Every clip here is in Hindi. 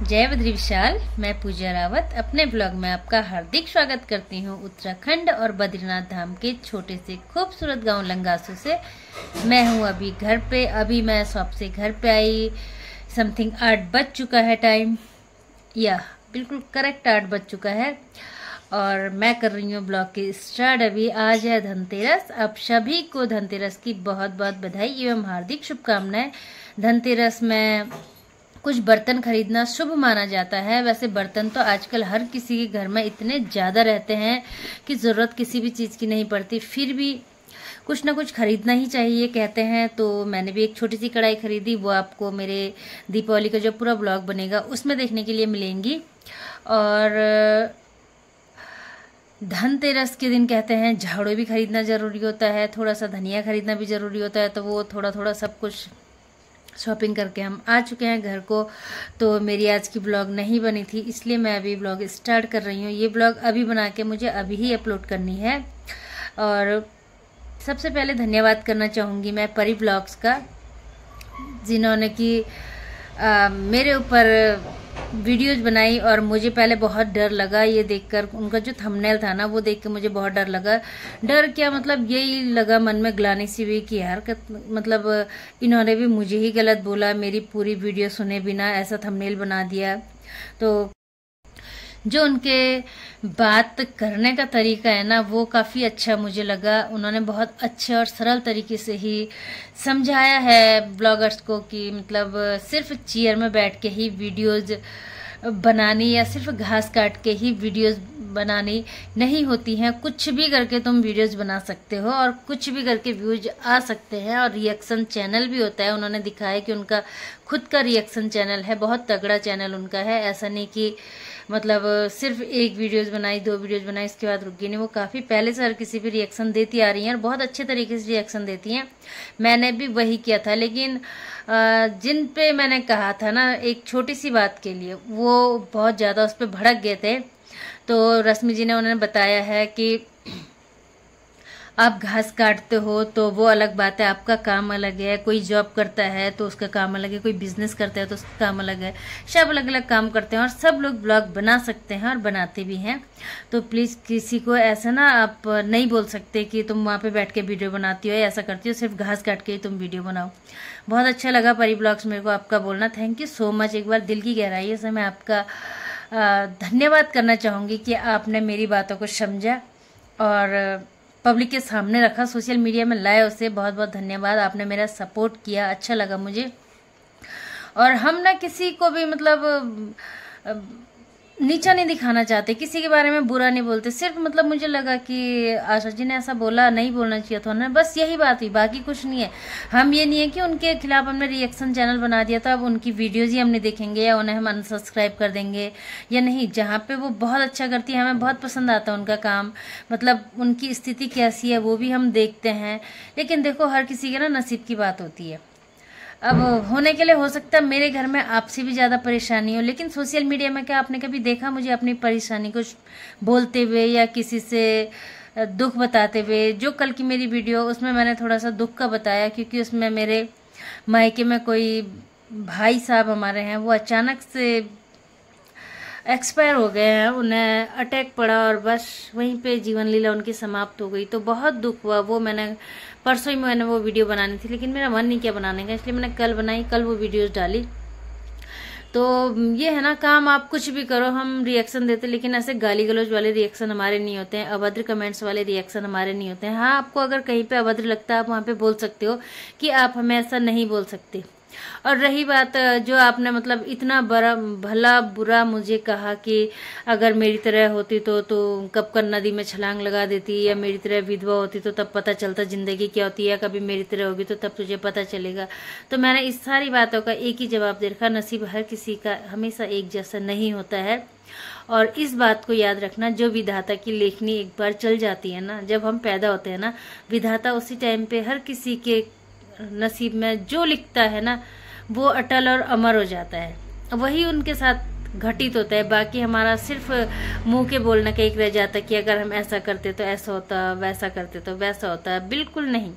जय बद्री विशाल। मैं पूजा रावत अपने ब्लॉग में आपका हार्दिक स्वागत करती हूँ। उत्तराखंड और बद्रीनाथ धाम के छोटे से खूबसूरत गांव लंगासू से मैं हूँ अभी घर पे। अभी मैं शॉप से घर पे आई। समथिंग 8 बज चुका है टाइम, या बिल्कुल करेक्ट 8 बज चुका है और मैं कर रही हूँ ब्लॉग की स्टार्ट। अभी आज है धनतेरस। आप सभी को धनतेरस की बहुत बहुत बधाई एवं हार्दिक शुभकामनाएं। धनतेरस में कुछ बर्तन खरीदना शुभ माना जाता है। वैसे बर्तन तो आजकल हर किसी के घर में इतने ज़्यादा रहते हैं कि ज़रूरत किसी भी चीज़ की नहीं पड़ती, फिर भी कुछ ना कुछ खरीदना ही चाहिए कहते हैं। तो मैंने भी एक छोटी सी कढ़ाई खरीदी, वो आपको मेरे दीपावली का जो पूरा ब्लॉग बनेगा उसमें देखने के लिए मिलेंगी। और धनतेरस के दिन कहते हैं झाड़ू भी खरीदना ज़रूरी होता है, थोड़ा सा धनिया खरीदना भी ज़रूरी होता है। तो वो थोड़ा थोड़ा सब कुछ शॉपिंग करके हम आ चुके हैं घर को। तो मेरी आज की ब्लॉग नहीं बनी थी, इसलिए मैं अभी ब्लॉग स्टार्ट कर रही हूँ। ये ब्लॉग अभी बना के मुझे अभी ही अपलोड करनी है। और सबसे पहले धन्यवाद करना चाहूँगी मैं परी ब्लॉग्स का, जिन्होंने कि मेरे ऊपर वीडियोज बनाई। और मुझे पहले बहुत डर लगा ये देखकर, उनका जो थंबनेल था ना वो देख के मुझे बहुत डर लगा। डर क्या मतलब, यही लगा मन में ग्लानि सी हुई कि यार मतलब इन्होंने भी मुझे ही गलत बोला, मेरी पूरी वीडियो सुने बिना ऐसा थंबनेल बना दिया। तो जो उनके बात करने का तरीका है ना वो काफ़ी अच्छा मुझे लगा। उन्होंने बहुत अच्छे और सरल तरीके से ही समझाया है ब्लॉगर्स को कि मतलब सिर्फ चेयर में बैठ के ही वीडियोज बनानी या सिर्फ घास काट के ही वीडियोस बनानी नहीं होती हैं। कुछ भी करके तुम वीडियोस बना सकते हो और कुछ भी करके व्यूज आ सकते हैं। और रिएक्शन चैनल भी होता है। उन्होंने दिखाया कि उनका खुद का रिएक्शन चैनल है, बहुत तगड़ा चैनल उनका है। ऐसा नहीं कि मतलब सिर्फ एक वीडियोस बनाई, 2 वीडियोस बनाई इसके बाद रुक गई, नहीं। वो काफ़ी पहले से हर किसी भी रिएक्शन देती आ रही हैं और बहुत अच्छे तरीके से रिएक्शन देती हैं। मैंने भी वही किया था, लेकिन जिन पे मैंने कहा था ना एक छोटी सी बात के लिए वो बहुत ज़्यादा उस पर भड़क गए थे। तो रश्मि जी ने उन्होंने बताया है कि आप घास काटते हो तो वो अलग बात है, आपका काम अलग है। कोई जॉब करता है तो उसका काम अलग है, कोई बिजनेस करता है तो उसका काम अलग है। सब अलग अलग काम करते हैं और सब लोग ब्लॉग बना सकते हैं और बनाते भी हैं। तो प्लीज़ किसी को ऐसा ना आप नहीं बोल सकते कि तुम वहाँ पे बैठ के वीडियो बनाती हो या ऐसा करती हो, सिर्फ घास काट के ही तुम वीडियो बनाओ। बहुत अच्छा लगा परी ब्लॉग्स मेरे को आपका बोलना। Thank you so much. एक बार दिल की गहराई से मैं आपका धन्यवाद करना चाहूँगी कि आपने मेरी बातों को समझा और पब्लिक के सामने रखा, सोशल मीडिया में लाया उसे। बहुत बहुत धन्यवाद, आपने मेरा सपोर्ट किया, अच्छा लगा मुझे। और हम ना किसी को भी मतलब नीचा नहीं दिखाना चाहते, किसी के बारे में बुरा नहीं बोलते। सिर्फ मतलब मुझे लगा कि आशा जी ने ऐसा बोला, नहीं बोलना चाहिए था उन्हें, बस यही बात हुई, बाकी कुछ नहीं है। हम ये नहीं है कि उनके खिलाफ हमने रिएक्शन चैनल बना दिया था अब उनकी वीडियोज ही हमने देखेंगे या उन्हें हम अनसब्सक्राइब कर देंगे या नहीं। जहाँ पे वो बहुत अच्छा करती है, हमें बहुत पसंद आता है उनका काम, मतलब उनकी स्थिति कैसी है वो भी हम देखते हैं। लेकिन देखो हर किसी के ना नसीब की बात होती है। अब होने के लिए हो सकता है मेरे घर में आपसे भी ज़्यादा परेशानी हो, लेकिन सोशल मीडिया में क्या आपने कभी देखा मुझे अपनी परेशानी को बोलते हुए या किसी से दुख बताते हुए? जो कल की मेरी वीडियो उसमें मैंने थोड़ा सा दुख का बताया, क्योंकि उसमें मेरे मायके में कोई भाई साहब हमारे हैं, वो अचानक से एक्सपायर हो गए हैं, उन्हें अटैक पड़ा और बस वहीं पे जीवन लीला उनकी समाप्त हो गई। तो बहुत दुख हुआ। वो मैंने परसों ही मैंने वो वीडियो बनानी थी, लेकिन मेरा मन नहीं किया बनाने का, इसलिए मैंने कल बनाई, कल वो वीडियोस डाली। तो ये है ना काम, आप कुछ भी करो, हम रिएक्शन देते, लेकिन ऐसे गाली गलौज वाले रिएक्शन हमारे नहीं होते हैं, अभद्र कमेंट्स वाले रिएक्शन हमारे नहीं होते हैं। हाँ, आपको अगर कहीं पे अभद्र लगता है आप वहाँ पे बोल सकते हो कि आप हमें ऐसा नहीं बोल सकते। और रही बात जो आपने मतलब इतना बड़ा भला बुरा मुझे कहा कि अगर मेरी तरह होती तो कब कर नदी में छलांग लगा देती, या मेरी तरह विधवा होती तो तब पता चलता जिंदगी क्या होती है, कभी मेरी तरह होगी तो तब तुझे पता चलेगा। तो मैंने इस सारी बातों का एक ही जवाब दे रखा, नसीब हर किसी का हमेशा एक जैसा नहीं होता है। और इस बात को याद रखना, जो विधाता की लेखनी एक बार चल जाती है ना, जब हम पैदा होते हैं ना, विधाता उसी टाइम पे हर किसी के नसीब में जो लिखता है ना वो अटल और अमर हो जाता है। वही उनके साथ घटित होता है। बाकी हमारा सिर्फ मुंह के बोलने का एक रह जाता है कि अगर हम ऐसा करते तो ऐसा होता, वैसा करते तो वैसा होता। बिल्कुल नहीं,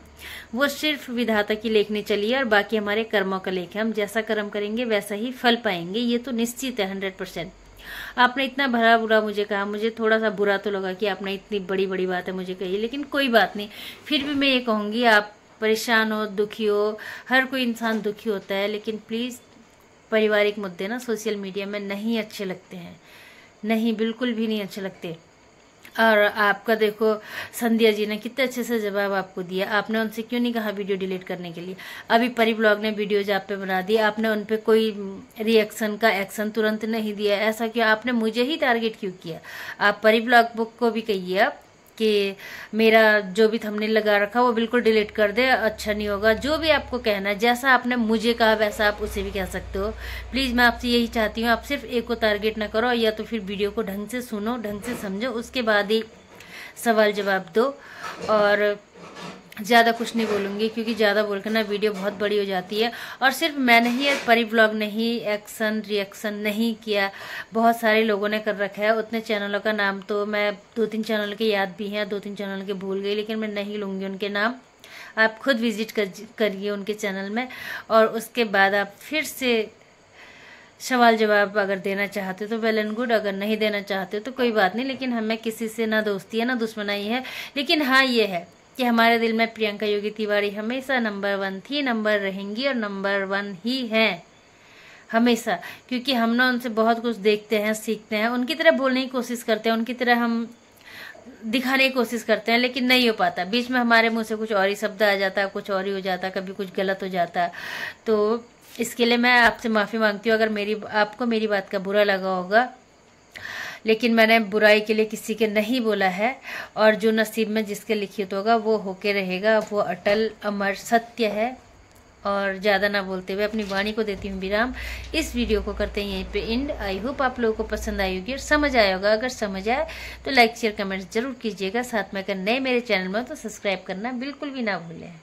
वो सिर्फ विधाता की लेखनी चली है और बाकी हमारे कर्मों का लेख है। हम जैसा कर्म करेंगे वैसा ही फल पाएंगे, ये तो निश्चित है 100%। आपने इतना भरा बुरा मुझे कहा, मुझे थोड़ा सा बुरा तो लगा कि आपने इतनी बड़ी बड़ी बातें मुझे कही, लेकिन कोई बात नहीं। फिर भी मैं ये कहूँगी, आप परेशान हो, दुखी हो, हर कोई इंसान दुखी होता है, लेकिन प्लीज़ पारिवारिक मुद्दे ना सोशल मीडिया में नहीं अच्छे लगते हैं, नहीं, बिल्कुल भी नहीं अच्छे लगते। और आपका देखो संध्या जी ने कितने अच्छे से जवाब आपको दिया। आपने उनसे क्यों नहीं कहा वीडियो डिलीट करने के लिए? अभी परी ब्लॉग ने वीडियोज आप पे बना दी, आपने उन पे कोई रिएक्शन का एक्शन तुरंत नहीं दिया। ऐसा क्यों? आपने मुझे ही टारगेट क्यों किया? आप परी ब्लॉग बुक को भी कहिए आप कि मेरा जो भी थंबनेल लगा रखा वो बिल्कुल डिलीट कर दे, अच्छा नहीं होगा। जो भी आपको कहना है, जैसा आपने मुझे कहा वैसा आप उसे भी कह सकते हो। प्लीज़ मैं आपसे यही चाहती हूँ, आप सिर्फ एक को टारगेट ना करो, या तो फिर वीडियो को ढंग से सुनो, ढंग से समझो, उसके बाद ही सवाल जवाब दो। और ज़्यादा कुछ नहीं बोलूँगी क्योंकि ज़्यादा बोलकर ना वीडियो बहुत बड़ी हो जाती है। और सिर्फ मैंने ही, परी ब्लॉग ने ही एक्शन रिएक्शन नहीं किया, बहुत सारे लोगों ने कर रखा है। उतने चैनलों का नाम तो मैं 2-3 चैनल के याद भी हैं, 2-3 चैनल के भूल गई, लेकिन मैं नहीं लूँगी उनके नाम। आप खुद विजिट करिए उनके चैनल में, और उसके बाद आप फिर से सवाल जवाब अगर देना चाहते हो तो वेल एंड गुड, अगर नहीं देना चाहते हो तो कोई बात नहीं। लेकिन हमें किसी से ना दोस्ती है ना दुश्मनाई है। लेकिन हाँ, ये है कि हमारे दिल में प्रियंका योगी तिवारी हमेशा नंबर 1 थी, नंबर रहेंगी और नंबर 1 ही हैं हमेशा। क्योंकि हम ना उनसे बहुत कुछ देखते हैं, सीखते हैं, उनकी तरह बोलने की कोशिश करते हैं, उनकी तरह हम दिखाने की कोशिश करते हैं, लेकिन नहीं हो पाता। बीच में हमारे मुंह से कुछ और ही शब्द आ जाता है, कुछ और ही हो जाता है, कभी कुछ गलत हो जाता है। तो इसके लिए मैं आपसे माफ़ी मांगती हूँ अगर आपको मेरी बात का बुरा लगा होगा। लेकिन मैंने बुराई के लिए किसी के नहीं बोला है, और जो नसीब में जिसके लिखित होगा वो होके रहेगा, वो अटल अमर सत्य है। और ज़्यादा ना बोलते हुए अपनी वाणी को देती हूँ विराम। इस वीडियो को करते हैं यहीं पे एंड। आई होप आप लोगों को पसंद आई होगी और समझ आया होगा। अगर समझ आए तो लाइक शेयर कमेंट जरूर कीजिएगा। साथ में अगर नए मेरे चैनल में तो सब्सक्राइब करना बिल्कुल भी ना भूलें।